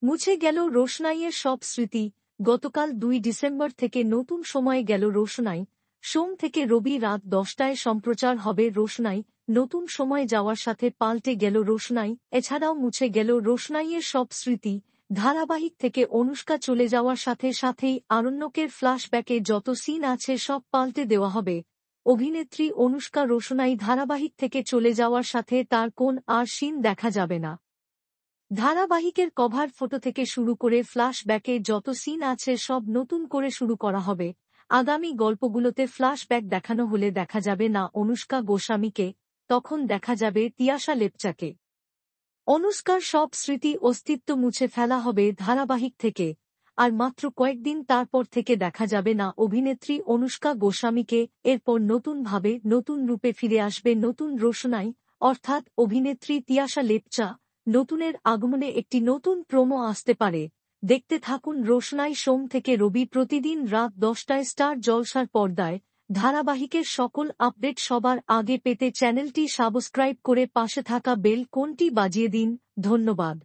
মুছে গেল রোশনাইয়ের সব স্মৃতি। গতকাল ২ ডিসেম্বর থেকে নতুন সময়ে গেল রোশনাই। সোম থেকে রবি রাত ১০টায় সম্প্রচার হবে রোশনাই। নতুন সময়ে যাওয়ার সাথে পাল্টে গেল রোশনাই। এছাড়াও মুছে গেল রোশনাইয়ের সব স্মৃতি। ধারাবাহিক থেকে অনুষ্কা চলে যাওয়ার সাথে সাথেই আরণ্যকের ফ্ল্যাশব্যাকে যত সিন আছে সব পাল্টে দেওয়া হবে। অভিনেত্রী অনুষ্কা রোশনাই ধারাবাহিক থেকে চলে যাওয়ার সাথে তার কোন আর সিন দেখা যাবে না। ধারাবাহিকের কভার ফটো থেকে শুরু করে ফ্ল্যাশব্যাকে যত সিন আছে সব নতুন করে শুরু করা হবে। আগামী গল্পগুলোতে ফ্ল্যাশব্যাক দেখানো হলে দেখা যাবে না অনুষ্কা গোস্বামীকে, তখন দেখা যাবে তিয়াশা লেপচাকে। অনুষ্কার সব স্মৃতি অস্তিত্ব মুছে ফেলা হবে ধারাবাহিক থেকে। আর মাত্র কয়েকদিন তারপর থেকে দেখা যাবে না অভিনেত্রী অনুষ্কা গোস্বামীকে। এরপর নতুনভাবে নতুন রূপে ফিরে আসবে নতুন রোশনাই, অর্থাৎ অভিনেত্রী তিয়াশা লেপচা। নতুনের আগমনে একটি নতুন প্রোমো আসতে পারে। দেখতে থাকুন রোশনাই সোম থেকে রবি প্রতিদিন রাত ১০টায় স্টার জলসার পর্দায়। ধারাবাহিকের সকল আপডেট সবার আগে পেতে চ্যানেলটি সাবস্ক্রাইব করে পাশে থাকা বেল কোনটি বাজিয়ে দিন। ধন্যবাদ।